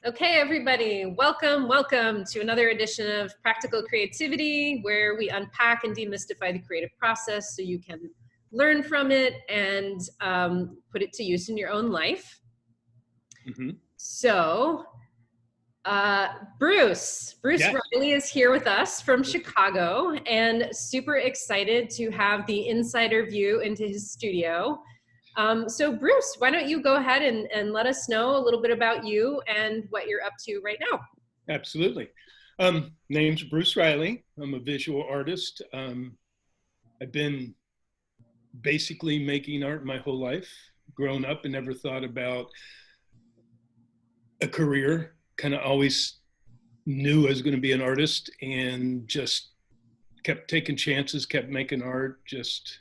Okay, everybody, welcome to another edition of Practical Creativity, where we unpack and demystify the creative process so you can learn from it and put it to use in your own life. So, Bruce Yes. Riley is here with us from Chicago, and super excited to have the insider view into his studio. So Bruce, why don't you go ahead and let us know a little bit about you and what you're up to right now? Absolutely. Name's Bruce Riley. I'm a visual artist. I've been basically making art my whole life. Grown up and never thought about a career. Kind of always knew I was going to be an artist and just kept taking chances, kept making art, just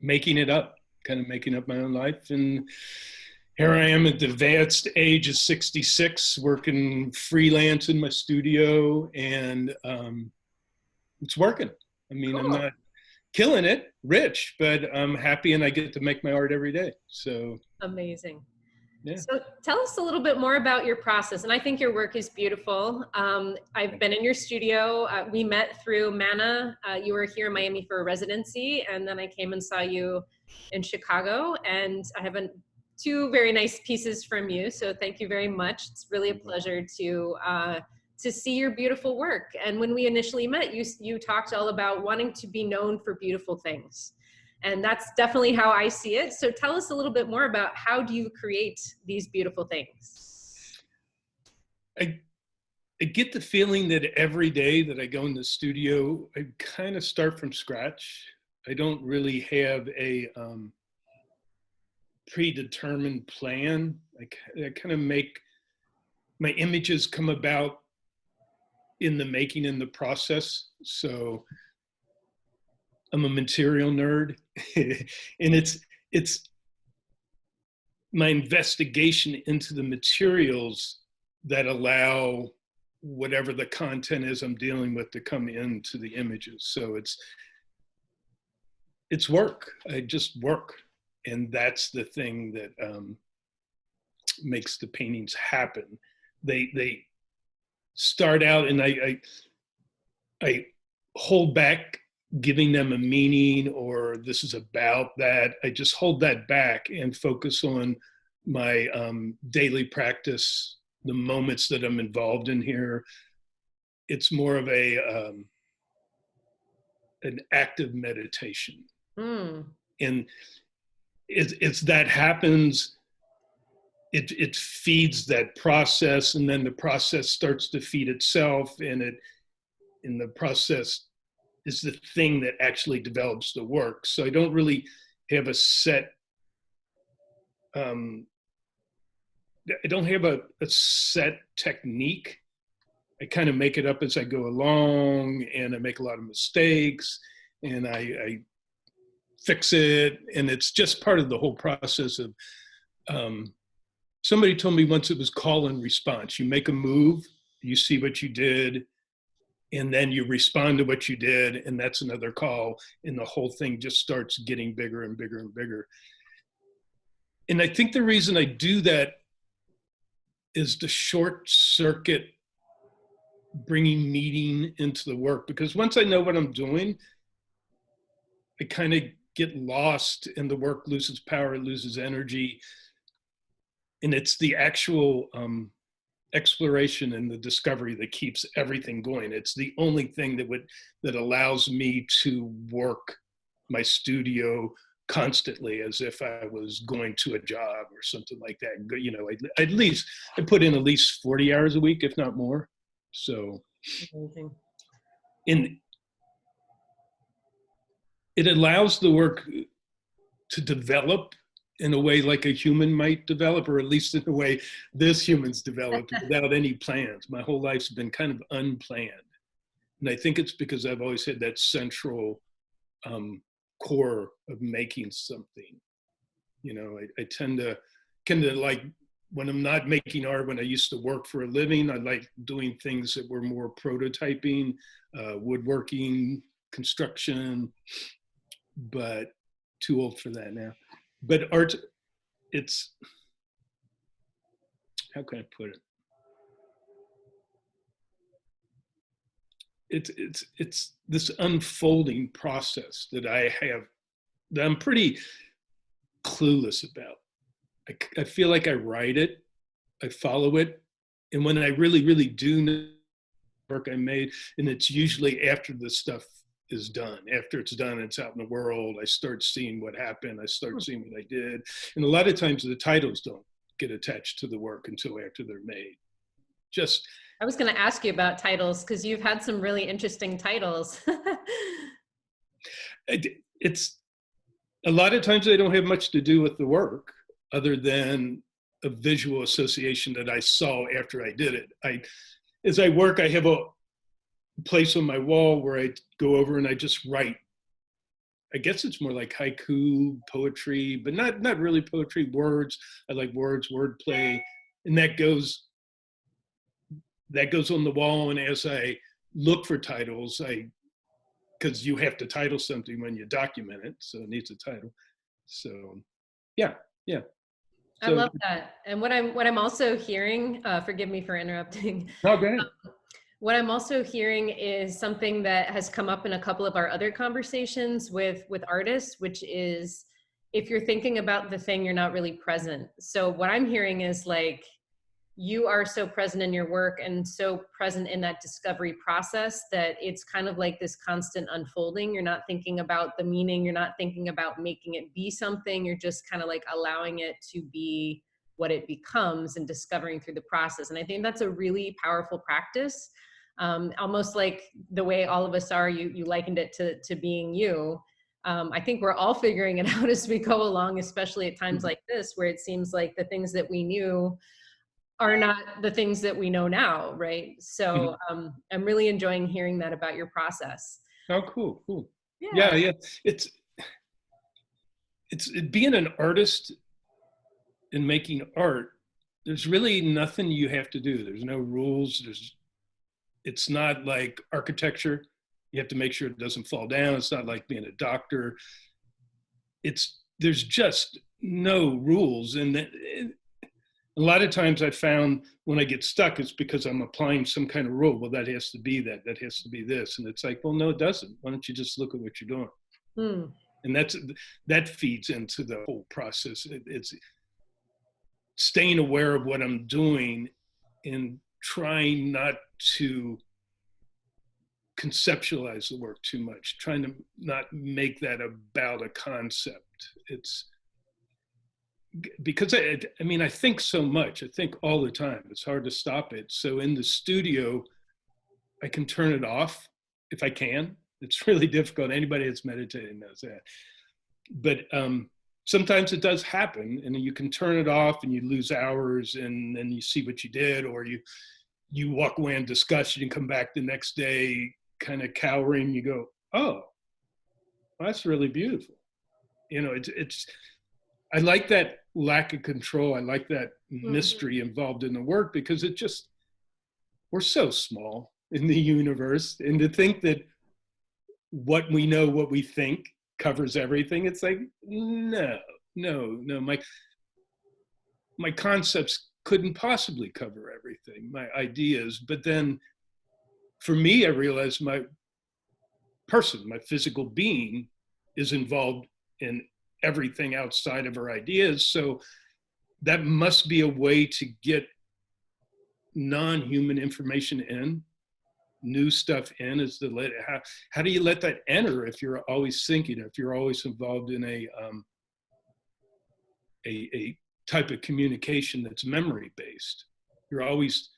making it up, kind of making up my own life. And here I am at the advanced age of 66, working freelance in my studio, and it's working. I mean, cool. I'm not killing it, rich, but I'm happy and I get to make my art every day. So amazing. Yeah. So tell us a little bit more about your process. And I think your work is beautiful. I've been in your studio. We met through Mana. You were here in Miami for a residency, and then I came and saw you in Chicago. And I have two very nice pieces from you. So thank you very much. It's really a pleasure to see your beautiful work. And when we initially met, you talked all about wanting to be known for beautiful things. And that's definitely how I see it. So tell us a little bit more about how do you create these beautiful things? I get the feeling that every day that I go in the studio, I kind of start from scratch. I don't really have a predetermined plan. I kind of make my images come about in the making, in the process. So I'm a material nerd, and it's my investigation into the materials that allow whatever the content is I'm dealing with to come into the images. So it's work. I just work, and that's the thing that makes the paintings happen. They start out, and I hold back giving them a meaning or this is about that. I just hold that back and focus on my daily practice, the moments that I'm involved in here. It's more of an active meditation. And it's that happens, it feeds that process, and then the process starts to feed itself, and the process is the thing that actually develops the work. So I don't really have a set, I don't have a set technique. I kind of make it up as I go along, and I make a lot of mistakes, and I fix it. And it's just part of the whole process of, somebody told me once it was call and response. You make a move, you see what you did, and then you respond to what you did, and that's another call, and the whole thing just starts getting bigger and bigger and bigger. And I think the reason I do that is the short circuit bringing meaning into the work, because once I know what I'm doing, I kind of get lost and the work loses power, it loses energy. And it's the actual exploration and the discovery that keeps everything going. It's the only thing that allows me to work my studio constantly as if I was going to a job or something like that. You know, I put in at least 40 hours a week, if not more. So, amazing. And it allows the work to develop in a way like a human might develop, or at least in a way this human's developed without any plans. My whole life's been kind of unplanned. And I think it's because I've always had that central core of making something. You know, I tend to like, when I'm not making art, when I used to work for a living, I like doing things that were more prototyping, woodworking, construction, but too old for that now. But art, it's, how can I put it? it's this unfolding process that I have, that I'm pretty clueless about. I feel like I write it, I follow it, and when I really, really do know the work I made, and it's usually after the stuff is done. After it's done, it's out in the world. I start seeing what happened. I start seeing what I did, and a lot of times the titles don't get attached to the work until after they're made. Just I was going to ask you about titles because you've had some really interesting titles. it's a lot of times they don't have much to do with the work other than a visual association that I saw after I did it. As I work, I have a place on my wall where I go over and I just write. I guess it's more like haiku poetry, but not really poetry, words. I like words, wordplay, and that goes on the wall. And as I look for titles, because you have to title something when you document it, so it needs a title. So yeah. I love that. And what I'm also hearing, forgive me for interrupting. No, go ahead. What I'm also hearing is something that has come up in a couple of our other conversations with artists, which is if you're thinking about the thing, you're not really present. So what I'm hearing is like, you are so present in your work and so present in that discovery process that it's kind of like this constant unfolding. You're not thinking about the meaning. You're not thinking about making it be something. You're just kind of like allowing it to be what it becomes and discovering through the process. And I think that's a really powerful practice. Almost like the way all of us are, you likened it to being you. I think we're all figuring it out as we go along, especially at times like this, where it seems like the things that we knew are not the things that we know now, right? So I'm really enjoying hearing that about your process. Oh, cool. Yeah. Yeah. It's being an artist and making art. There's really nothing you have to do. There's no rules. It's not like architecture. You have to make sure it doesn't fall down. It's not like being a doctor. There's just no rules, and a lot of times I found when I get stuck, it's because I'm applying some kind of rule. Well, that has to be that has to be this. And it's like, well, no, it doesn't. Why don't you just look at what you're doing? And that feeds into the whole process. It's staying aware of what I'm doing and trying not to conceptualize the work too much, trying to not make that about a concept. It's because I mean, I think so much. I think all the time. It's hard to stop it. So in the studio, I can turn it off if I can. It's really difficult. Anybody that's meditating knows that. But sometimes it does happen, and you can turn it off, and you lose hours, and then you see what you did, or you walk away in disgustion and come back the next day, kind of cowering. You go, oh, that's really beautiful. You know, it's. I like that lack of control. I like that mystery involved in the work because we're so small in the universe. And to think that what we know, what we think covers everything, it's like, no. My concepts couldn't possibly cover everything, my ideas. But then for me, I realized my physical being is involved in everything outside of our ideas. So that must be a way to get non-human information in, new stuff in. Is to how do you let that enter if you're always thinking, if you're always involved in a type of communication that's memory based? You're always,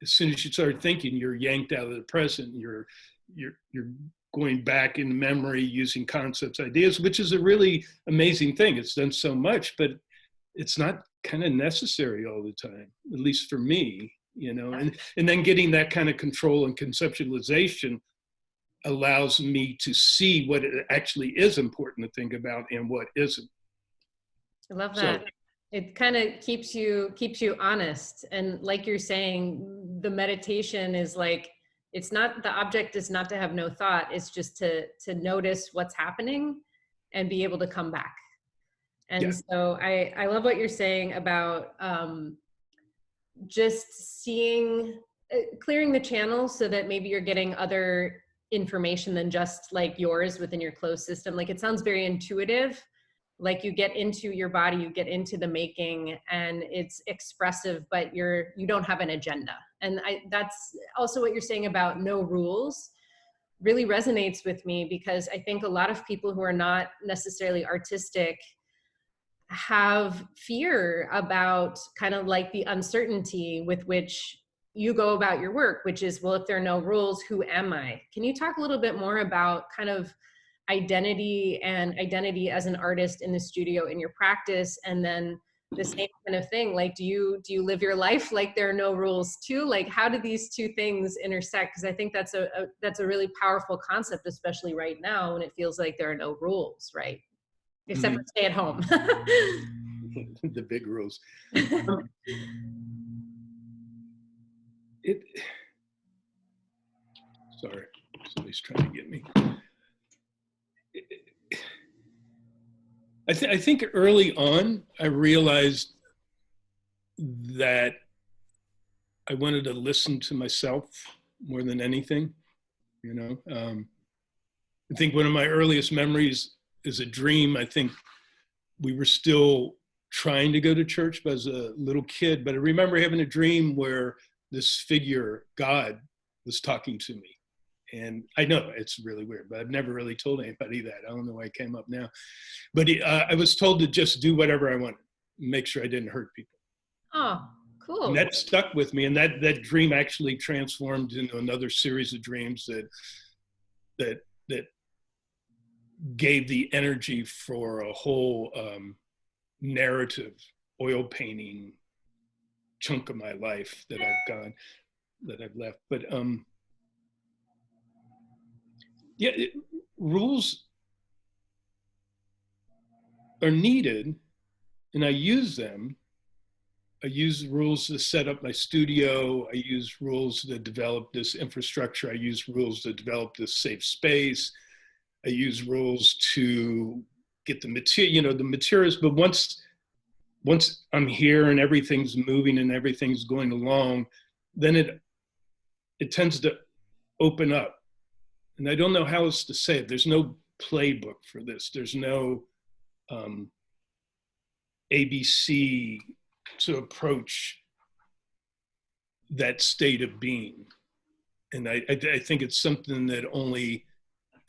as soon as you start thinking, you're yanked out of the present. You're going back in memory using concepts, ideas, which is a really amazing thing. It's done so much, but it's not kind of necessary all the time, at least for me, you know. And then getting that kind of control and conceptualization allows me to see what it actually is important to think about and what isn't. I love that. So, it kind of keeps you honest. And like you're saying, the meditation is like, it's not, the object is not to have no thought. It's just to notice what's happening and be able to come back. And so I love what you're saying about just seeing clearing the channels so that maybe you're getting other information than just like yours within your closed system. Like it sounds very intuitive, like you get into your body, you get into the making, and it's expressive, but you don't have an agenda. And that's also what you're saying about no rules really resonates with me, because I think a lot of people who are not necessarily artistic have fear about kind of like the uncertainty with which you go about your work, which is, well, if there are no rules, who am I? Can you talk a little bit more about kind of identity and identity as an artist in the studio in your practice? And then the same kind of thing, like, do you live your life like there are no rules too? Like, how do these two things intersect? Because I think that's a really powerful concept, especially right now when it feels like there are no rules, right? Except for stay at home. The big rules. Sorry, somebody's trying to get me. I think early on, I realized that I wanted to listen to myself more than anything, you know. I think one of my earliest memories is a dream. I think we were still trying to go to church as a little kid, but I remember having a dream where this figure, God, was talking to me. And I know it's really weird, but I've never really told anybody that. I don't know why it came up now. But I was told to just do whatever I wanted, make sure I didn't hurt people. Oh, cool. And that stuck with me. And that dream actually transformed into another series of dreams that gave the energy for a whole narrative, oil painting chunk of my life that I've left. But yeah, rules are needed, and I use them. I use rules to set up my studio. I use rules to develop this infrastructure. I use rules to develop this safe space. I use rules to get the material, the materials. But once I'm here and everything's moving and everything's going along, then it tends to open up. And I don't know how else to say it. There's no playbook for this. There's no ABC to approach that state of being. And I think it's something that only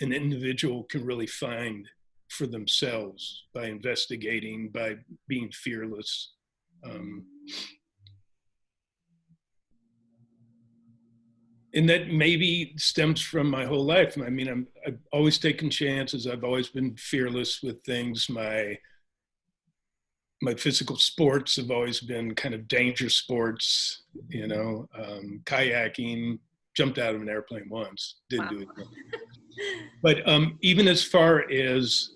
an individual can really find for themselves by investigating, by being fearless. And that maybe stems from my whole life. I mean, I've always taken chances. I've always been fearless with things. My physical sports have always been kind of danger sports, kayaking, jumped out of an airplane once, didn't do it. But even as far as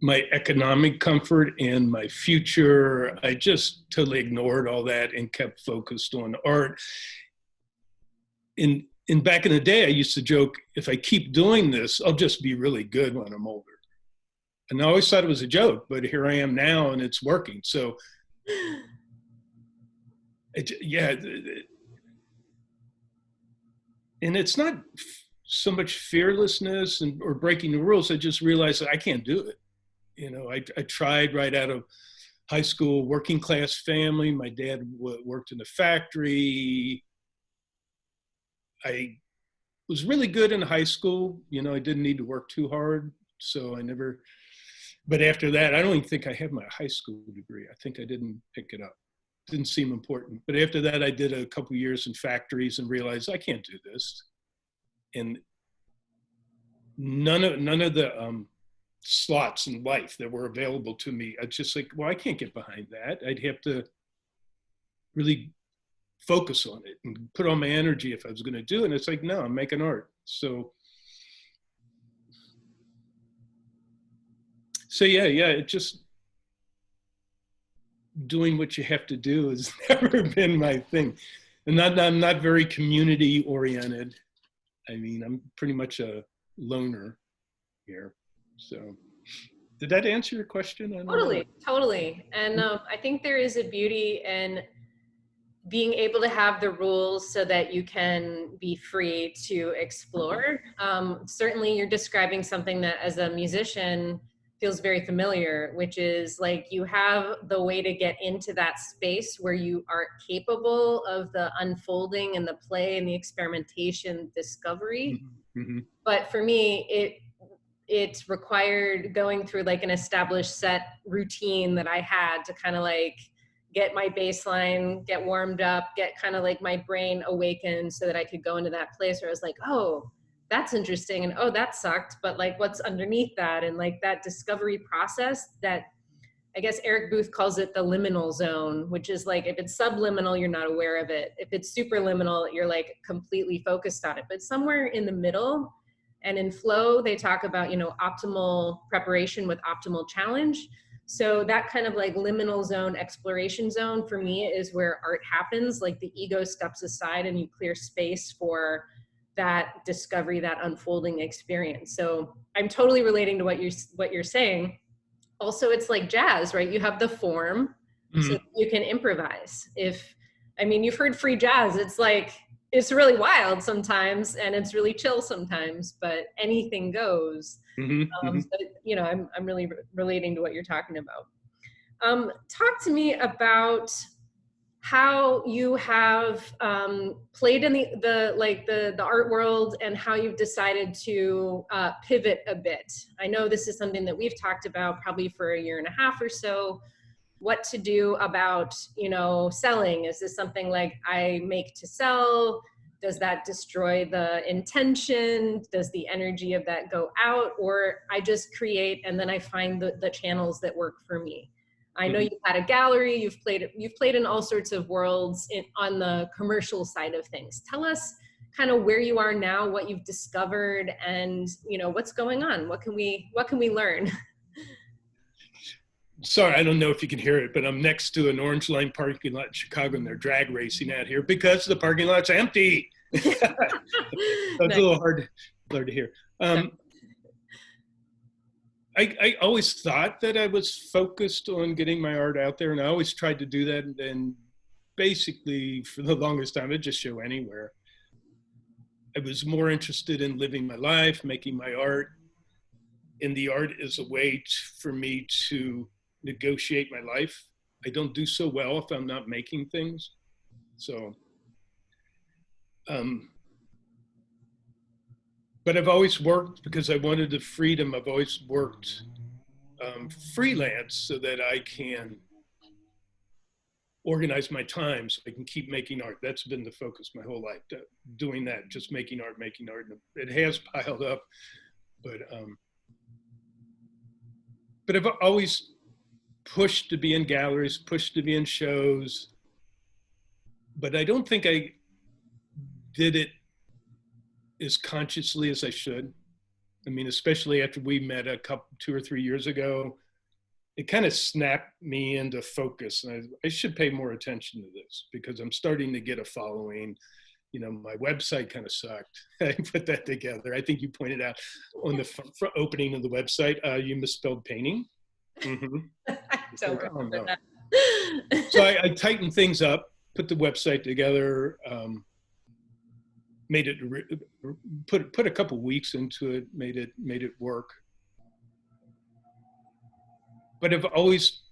my economic comfort and my future, I just totally ignored all that and kept focused on art. In back in the day, I used to joke, if I keep doing this, I'll just be really good when I'm older. And I always thought it was a joke, but here I am now and it's working. So, yeah. And it's not so much fearlessness or breaking the rules. I just realized that I can't do it. I tried right out of high school, working class family. My dad worked in a factory. I was really good in high school. I didn't need to work too hard. So but after that, I don't even think I have my high school degree. I think I didn't pick it up. It didn't seem important. But after that, I did a couple years in factories and realized I can't do this. And none of the slots in life that were available to me, I just like, well, I can't get behind that. I'd have to really focus on it and put all my energy if I was going to do it. And it's like, no, I'm making art. So yeah, it just doing what you have to do has never been my thing. And I'm not very community oriented. I mean, I'm pretty much a loner here. So did that answer your question? Totally. And I think there is a beauty in being able to have the rules so that you can be free to explore. Certainly you're describing something that as a musician feels very familiar, which is like you have the way to get into that space where you are capable of the unfolding and the play and the experimentation, discovery. Mm-hmm. But for me, it required going through like an established set routine that I had to kind of like get my baseline, get warmed up, get kind of like my brain awakened so that I could go into that place where I was like, oh, that's interesting. And oh, that sucked. But like, what's underneath that? And like that discovery process that I guess Eric Booth calls it the liminal zone, which is like, if it's subliminal, you're not aware of it. If it's superliminal, you're like completely focused on it. But somewhere in the middle, and in flow, they talk about, you know, optimal preparation with optimal challenge. So that kind of like liminal zone, exploration zone for me is where art happens. Like the ego steps aside and you clear space for that discovery, that unfolding experience. So I'm totally relating to what you're saying. Also, it's like jazz, right? You have the form, so you can improvise. I mean, you've heard free jazz. It's like, it's really wild sometimes and it's really chill sometimes, but anything goes. So, you know, I'm really relating to what you're talking about. Talk to me about how you have played in the art world and how you've decided to pivot a bit. I know this is something that we've talked about probably for a year and a half or so. What to do about, you know, selling? Is this something like I make to sell? Does that destroy the intention? Does the energy of that go out? Or I just create and then I find the channels that work for me. I know you've had a gallery, you've played in all sorts of worlds on the commercial side of things. Tell us kind of where you are now, what you've discovered, and you know what's going on. What can we learn? Sorry, I don't know if you can hear it, but I'm next to an Orange Line parking lot in Chicago, and they're drag racing out here because the parking lot's empty. It's a little hard to hear. I always thought that I was focused on getting my art out there, and I always tried to do that. And basically, for the longest time, I'd just show anywhere. I was more interested in living my life, making my art, and the art is a way for me to negotiate my life. I don't do so well if I'm not making things. So, but I've always worked because I wanted the freedom. I've always worked freelance so that I can organize my time so I can keep making art. That's been the focus my whole life, doing that, just making art. It has piled up, but I've always pushed to be in galleries, pushed to be in shows, but I don't think I did it as consciously as I should. I mean, especially after we met 2 or 3 years ago, it kind of snapped me into focus. And I should pay more attention to this because I'm starting to get a following. You know, my website kind of sucked. I put that together. I think you pointed out on the opening of the website, you misspelled painting. I don't remember that. So I tightened things up, put the website together, made it, put a couple weeks into it, made it work. But I've always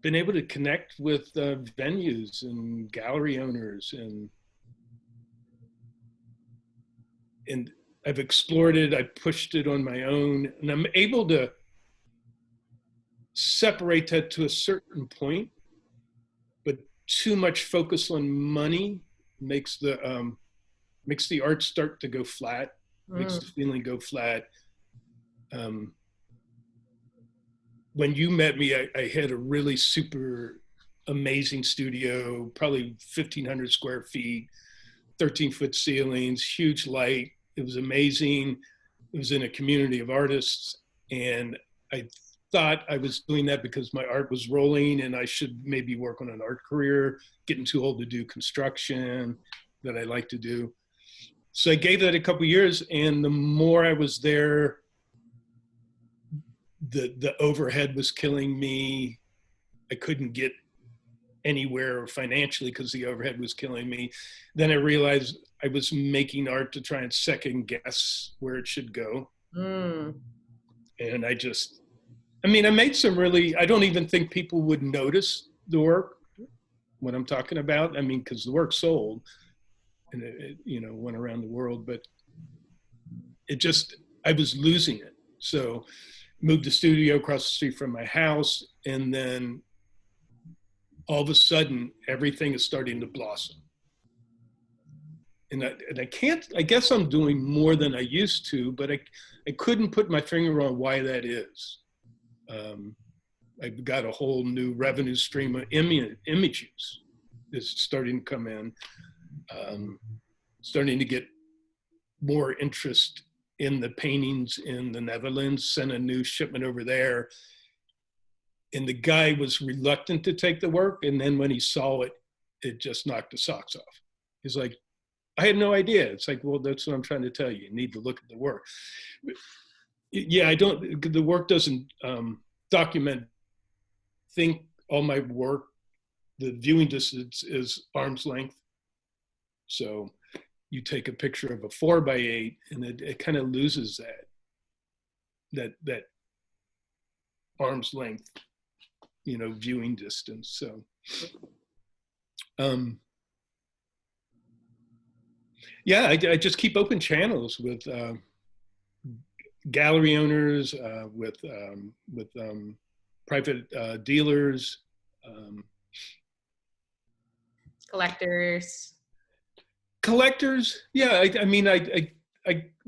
been able to connect with venues and gallery owners, and I've explored it. I pushed it on my own, and I'm able to separate that to a certain point. But too much focus on money makes the art start to go flat, makes the feeling go flat. When you met me, I had a really super amazing studio, probably 1,500 square feet, 13-foot ceilings, huge light. It was amazing. It was in a community of artists. And I thought I was doing that because my art was rolling and I should maybe work on an art career, getting too old to do construction that I like to do. So I gave that a couple years, and the more I was there, the overhead was killing me. I couldn't get anywhere financially because the overhead was killing me. Then I realized I was making art to try and second guess where it should go. Mm. And I made some really, I don't even think people would notice the work when I'm talking about. I mean, because the work sold and it went around the world, but I was losing it. So moved the studio across the street from my house, and then all of a sudden everything is starting to blossom. And I guess I'm doing more than I used to, but I couldn't put my finger on why that is. I've got a whole new revenue stream of images that's starting to come in, starting to get more interest in the paintings in the Netherlands, sent a new shipment over there. And the guy was reluctant to take the work. And then when he saw it, it just knocked the socks off. He's like, I had no idea. It's like, well, that's what I'm trying to tell you. You need to look at the work. Yeah, the work doesn't document, think all my work, the viewing distance is arm's length. So you take a picture of a 4x8 and it kind of loses that arm's length, viewing distance. So, yeah, I just keep open channels with gallery owners, with private dealers, collectors. Yeah, I'm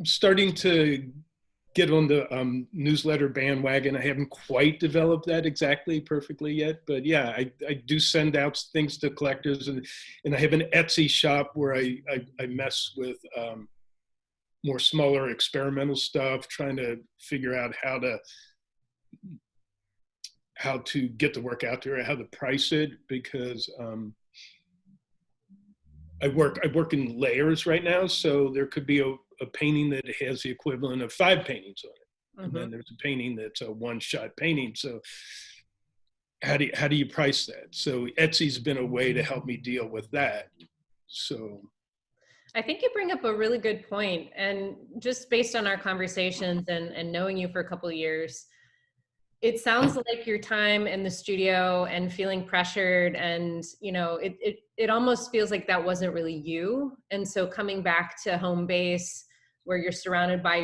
starting to get on the newsletter bandwagon. I haven't quite developed that exactly perfectly yet, but yeah, I do send out things to collectors, and I have an Etsy shop where I mess with more smaller experimental stuff, trying to figure out how to get the work out there, how to price it, because I work in layers right now, so there could be a painting that has the equivalent of 5 paintings on it. Mm-hmm. And then there's a painting that's a one-shot painting. So how do you price that? So Etsy's been a way to help me deal with that. So I think you bring up a really good point. And just based on our conversations and knowing you for a couple of years, it sounds like your time in the studio and feeling pressured, and it almost feels like that wasn't really you. And so coming back to home base, where you're surrounded by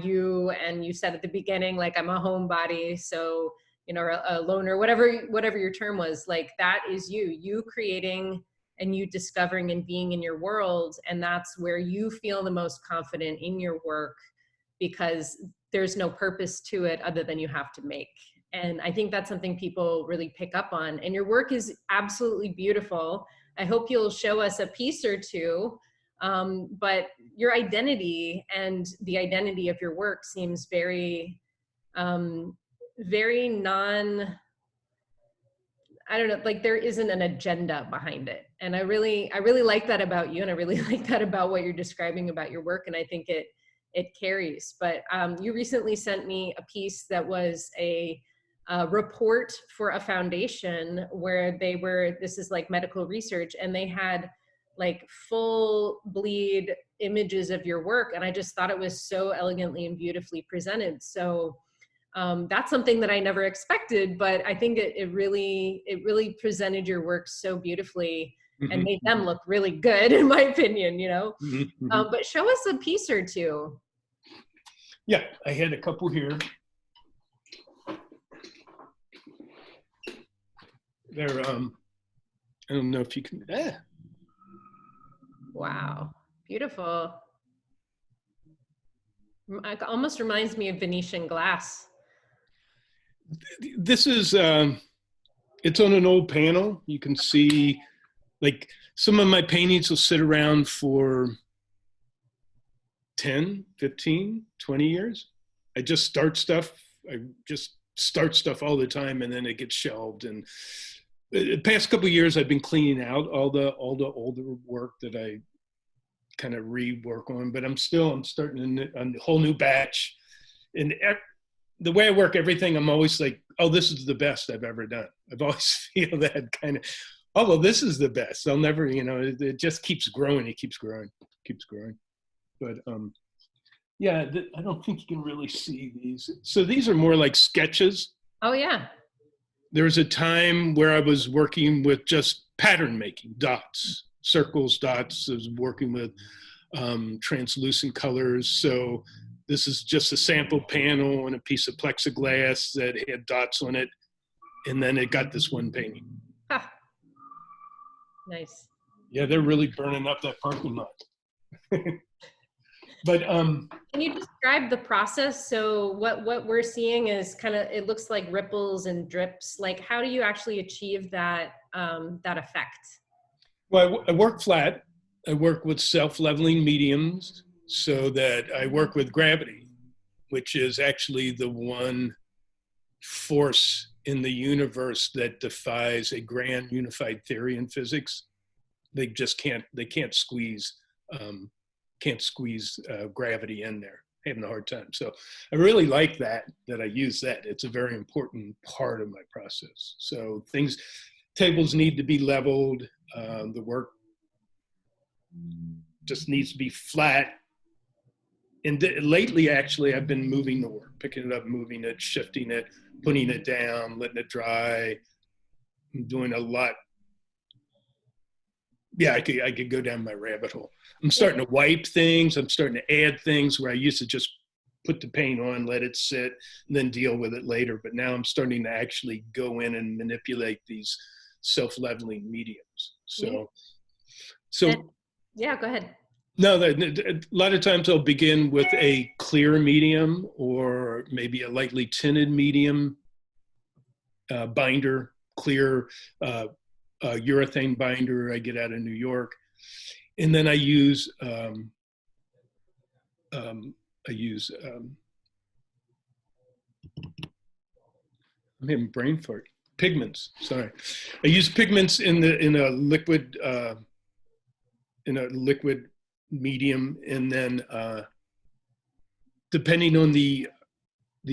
you, and you said at the beginning, like, I'm a homebody, so a loner, whatever your term was, like, that is you creating and you discovering and being in your world, and that's where you feel the most confident in your work, because there's no purpose to it other than you have to make. And I think that's something people really pick up on. And your work is absolutely beautiful. I hope you'll show us a piece or two. But your identity and the identity of your work seems very, very I don't know, like there isn't an agenda behind it. And I really like that about you. And I really like that about what you're describing about your work. And I think it carries. But you recently sent me a piece that was a report for a foundation where this is like medical research, and they had like full bleed images of your work. And I just thought it was so elegantly and beautifully presented. So that's something that I never expected, but I think it really presented your work so beautifully. Mm-hmm. And made them look really good, in my opinion, Mm-hmm. But show us a piece or two. Yeah, I had a couple here. They're, I don't know if you can, Wow, beautiful. It almost reminds me of Venetian glass. This is, it's on an old panel. You can see, like, some of my paintings will sit around for 10, 15, 20 years. I just start stuff all the time, and then it gets shelved. And the past couple of years, I've been cleaning out all the older work that I kind of rework on, but I'm starting a whole new batch. And the way I work everything, I'm always like, oh, this is the best I've ever done. I've always feel that kind of, oh, well, this is the best. I'll never, it just keeps growing. It keeps growing, keeps growing. But yeah, I don't think you can really see these. So these are more like sketches. Oh, yeah. There was a time where I was working with just pattern making, dots, circles, dots. I was working with translucent colors. So this is just a sample panel and a piece of plexiglass that had dots on it. And then it got this one painting. Ha. Nice. Yeah, they're really burning up that parking lot. But can you describe the process? So what we're seeing is kind of, it looks like ripples and drips. Like, how do you actually achieve that that effect? Well, I work flat. I work with self-leveling mediums, so that I work with gravity, which is actually the one force in the universe that defies a grand unified theory in physics. They just can't squeeze gravity in there. Having a hard time. So I really like that I use that. It's a very important part of my process. So tables need to be leveled. The work just needs to be flat. And lately, actually, I've been moving the work, picking it up, moving it, shifting it, putting it down, letting it dry. I'm doing a lot. Yeah, I could go down my rabbit hole. I'm starting to wipe things. I'm starting to add things where I used to just put the paint on, let it sit, and then deal with it later. But now I'm starting to actually go in and manipulate these self-leveling mediums. So yeah, go ahead. No, a lot of times I'll begin with a clear medium or maybe a lightly tinted medium binder, clear urethane binder I get out of New York. And then I use I'm having brain fart. Pigments. Sorry, I use pigments in a liquid medium, and then depending on the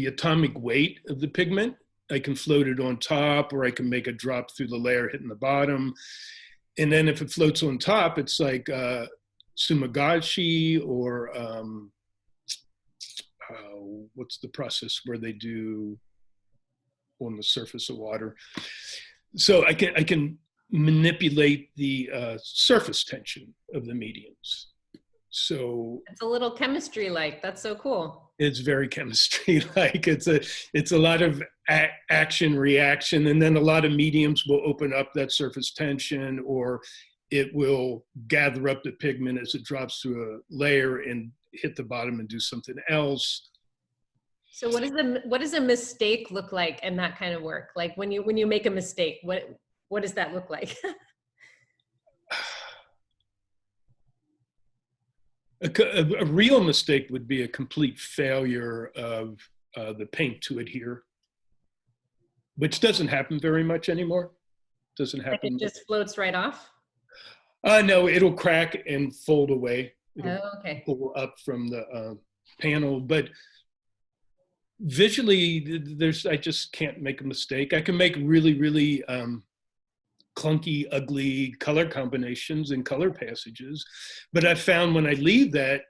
atomic weight of the pigment, I can float it on top, or I can make a drop through the layer hitting the bottom. And then if it floats on top, it's like sumagashi, or what's the process where they do on the surface of water? So I can manipulate the surface tension of the mediums. So it's a little chemistry like. That's so cool. It's very chemistry like. It's a lot of action reaction, and then a lot of mediums will open up that surface tension, or it will gather up the pigment as it drops through a layer and hit the bottom and do something else. So what does a mistake look like in that kind of work? Like when you make a mistake, what does that look like? A real mistake would be a complete failure of the paint to adhere, which doesn't happen very much anymore. Doesn't happen. Like it just floats right off? No, it'll crack and fold away. It'll okay. pull up from the panel, but visually, I just can't make a mistake. I can make really, really clunky, ugly color combinations and color passages. But I found when I leave that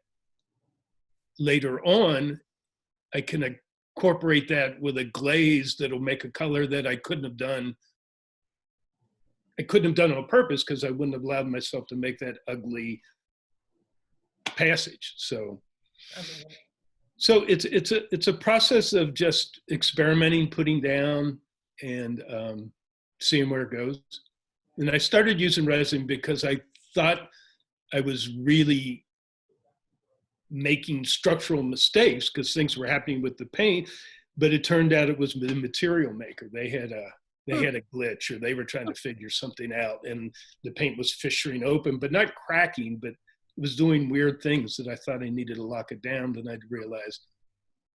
later on, I can incorporate that with a glaze that'll make a color that I couldn't have done on purpose, because I wouldn't have allowed myself to make that ugly passage. So it's a process of just experimenting, putting down, and seeing where it goes. And I started using resin because I thought I was really making structural mistakes because things were happening with the paint, but it turned out it was the material maker. They had a glitch, or they were trying to figure something out, and the paint was fissuring open, but not cracking, but it was doing weird things that I thought I needed to lock it down. Then I'd realized,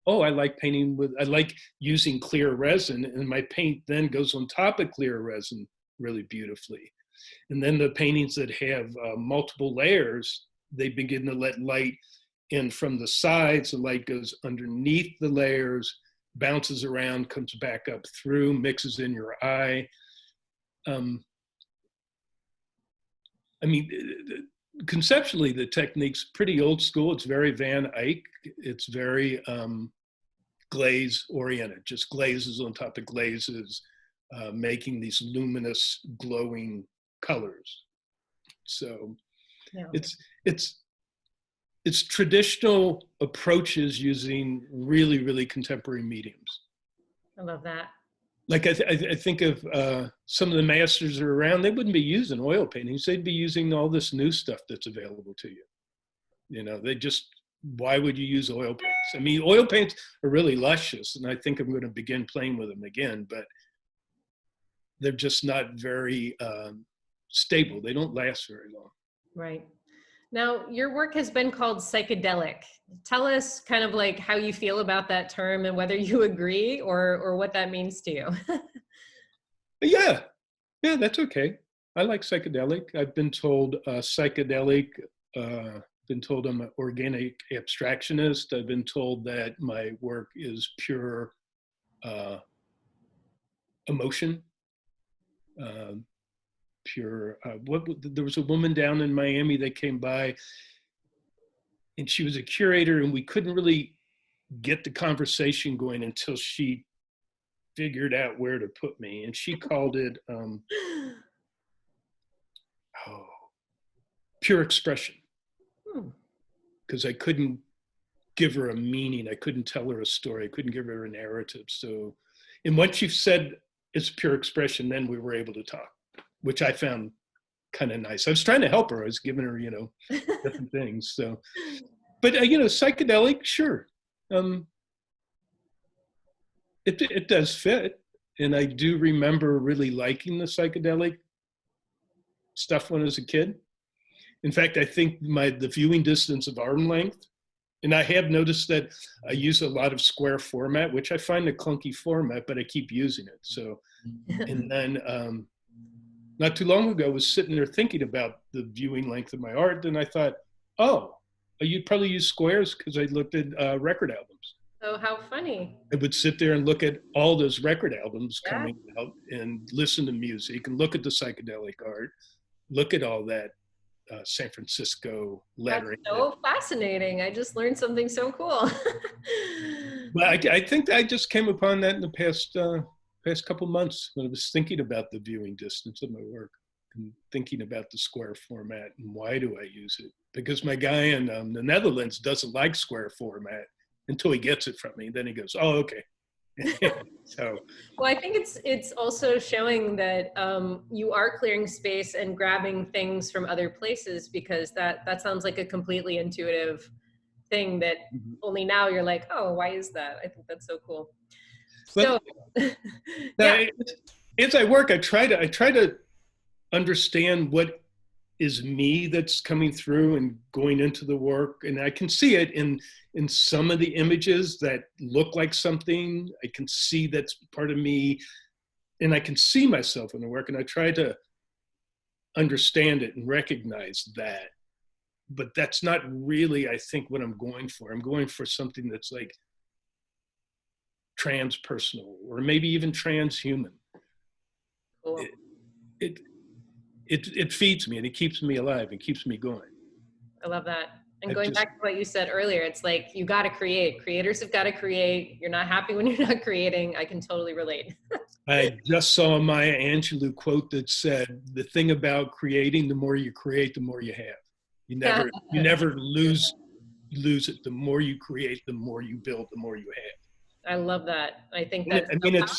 oh, I like using clear resin, and my paint then goes on top of clear resin really beautifully. And then the paintings that have multiple layers, they begin to let light in from the sides. The light goes underneath the layers, bounces around, comes back up through, mixes in your eye. I mean, conceptually, the technique's pretty old school. It's very Van Eyck. It's very glaze oriented, just glazes on top of glazes, making these luminous, glowing colors. So Yeah. it's traditional approaches using really, really contemporary mediums. I love that. Like I think of some of the masters that are around, they wouldn't be using oil paintings. They'd be using all this new stuff that's available to you. You know, why would you use oil paints? I mean, oil paints are really luscious, and I think I'm going to begin playing with them again, but they're just not very stable. They don't last very long. Right. Now, your work has been called psychedelic. Tell us kind of like how you feel about that term and whether you agree or what that means to you. Yeah, that's okay. I like psychedelic. I've been told psychedelic, been told I'm an organic abstractionist. I've been told that my work is pure emotion. There was a woman down in Miami that came by, and she was a curator, and we couldn't really get the conversation going until she figured out where to put me, and she called it pure expression, because I couldn't give her a meaning, I couldn't tell her a story, I couldn't give her a narrative. So, and once she said it's pure expression, then we were able to talk, which I found kind of nice. I was trying to help her. I was giving her, different things. So, but psychedelic, sure. It does fit. And I do remember really liking the psychedelic stuff when I was a kid. In fact, I think the viewing distance of arm length, and I have noticed that I use a lot of square format, which I find a clunky format, but I keep using it. So, and then not too long ago, I was sitting there thinking about the viewing length of my art, and I thought, oh, you'd probably use squares, because I looked at record albums. Oh, how funny. I would sit there and look at all those record albums coming Yeah. out and listen to music and look at the psychedelic art, look at all that San Francisco lettering. That's so fascinating. I just learned something so cool. But I think I just came upon that in the past couple months when I was thinking about the viewing distance of my work and thinking about the square format and why do I use it? Because my guy in the Netherlands doesn't like square format until he gets it from me. Then he goes, oh, okay. So, well, I think it's also showing that you are clearing space and grabbing things from other places, because that sounds like a completely intuitive thing that only now you're like, oh, why is that? I think that's so cool. So, yeah. As I work, I try to understand what is me that's coming through and going into the work, and I can see it in some of the images that look like something. I can see that's part of me, and I can see myself in the work, and I try to understand it and recognize that. But that's not really, I think, what I'm going for. I'm going for something that's like transpersonal, or maybe even transhuman. Cool. It feeds me and it keeps me alive and keeps me going. I love that. And going back to what you said earlier, it's like, you got to create. Creators have got to create. You're not happy when you're not creating. I can totally relate. I just saw a Maya Angelou quote that said, the thing about creating, the more you create, the more you have. You never lose it. The more you create, the more you build, the more you have. I love that. I think that. I mean, it's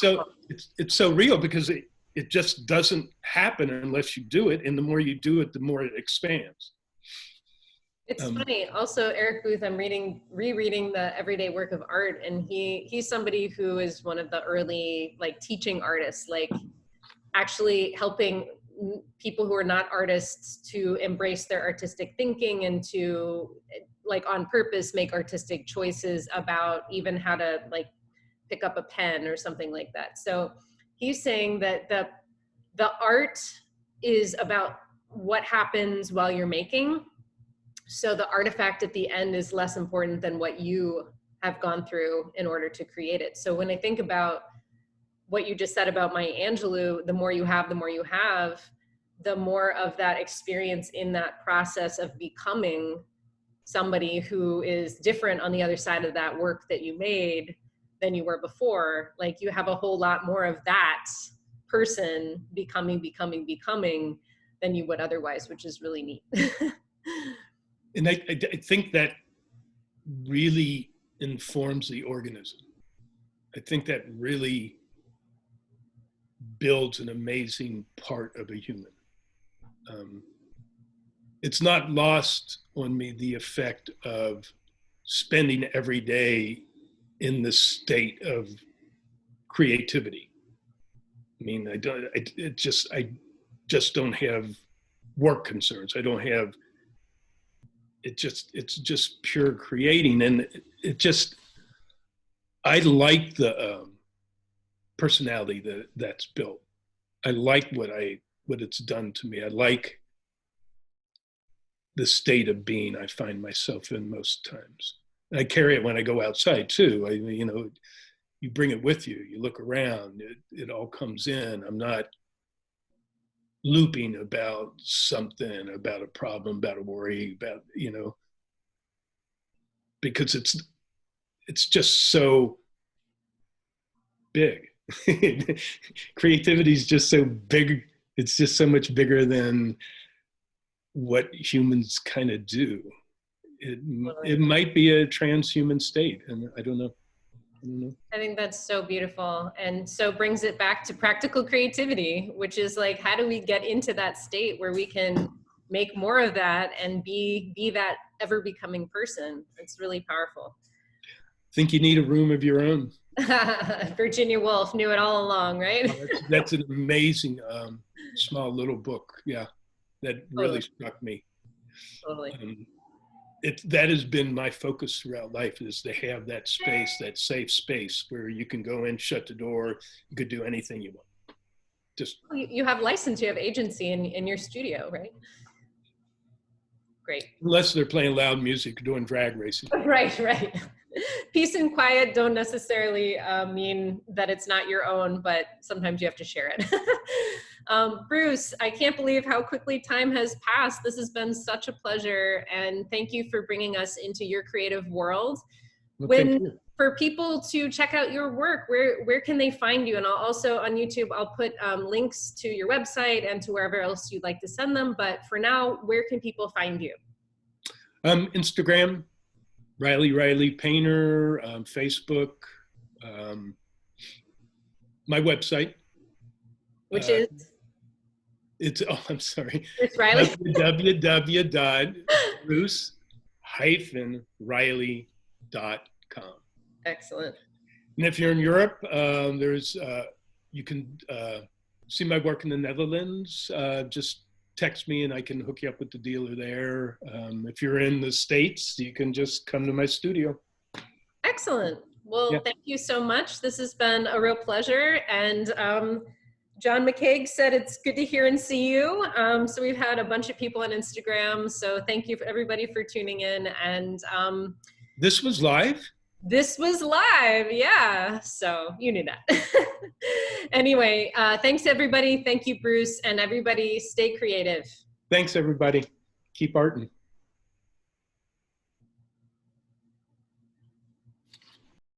so real, because it just doesn't happen unless you do it. And the more you do it, the more it expands. It's funny. Also, Eric Booth, I'm rereading the Everyday Work of Art, and he's somebody who is one of the early teaching artists, actually helping people who are not artists to embrace their artistic thinking and to on purpose make artistic choices about even how to pick up a pen or something like that. So he's saying that the art is about what happens while you're making. So the artifact at the end is less important than what you have gone through in order to create it. So when I think about what you just said about Maya Angelou, the more you have, the more you have, the more of that experience in that process of becoming somebody who is different on the other side of that work that you made than you were before. Like you have a whole lot more of that person becoming than you would otherwise, which is really neat. And I think that really informs the organism. I think that really builds an amazing part of a human. It's not lost on me the effect of spending every day in the state of creativity. I mean, I just don't have work concerns. I don't have, it's just pure creating. And I like the personality that's built. I like what it's done to me. I like the state of being I find myself in most times. And I carry it when I go outside too. You bring it with you. You look around, it all comes in. I'm not looping about something, about a problem, about a worry, about, because it's just so big. Creativity is just so big. It's just so much bigger than what humans kind of do. It might be a transhuman state, and I don't know. I think that's so beautiful, and so brings it back to practical creativity, which is like, how do we get into that state where we can make more of that and be that ever becoming person? It's really powerful. I think you need a room of your own. Virginia Woolf knew it all along, right? That's an amazing small little book. Yeah, that really struck me. Totally. That has been my focus throughout life, is to have that space, that safe space where you can go in, shut the door, you could do anything you want. Just you have license, you have agency in your studio, right? Great. Unless they're playing loud music, doing drag racing. Right. Peace and quiet don't necessarily mean that it's not your own, but sometimes you have to share it. Bruce, I can't believe how quickly time has passed. This has been such a pleasure, and thank you for bringing us into your creative world. Well, For people to check out your work, where can they find you? And I'll also, on YouTube, I'll put links to your website and to wherever else you'd like to send them. But for now, where can people find you? Instagram, Riley Painter, Facebook, my website. Which is? I'm sorry. It's Riley. www.bruce-riley.com. Excellent. And if you're in Europe, you can see my work in the Netherlands. Just text me and I can hook you up with the dealer there. If you're in the States, you can just come to my studio. Excellent. Well, yeah. Thank you so much. This has been a real pleasure. And John McCaig said it's good to hear and see you. So we've had a bunch of people on Instagram. So thank you for everybody for tuning in. And this was live? This was live, yeah. So you knew that. Anyway, thanks everybody. Thank you, Bruce, and everybody stay creative. Thanks everybody. Keep arting.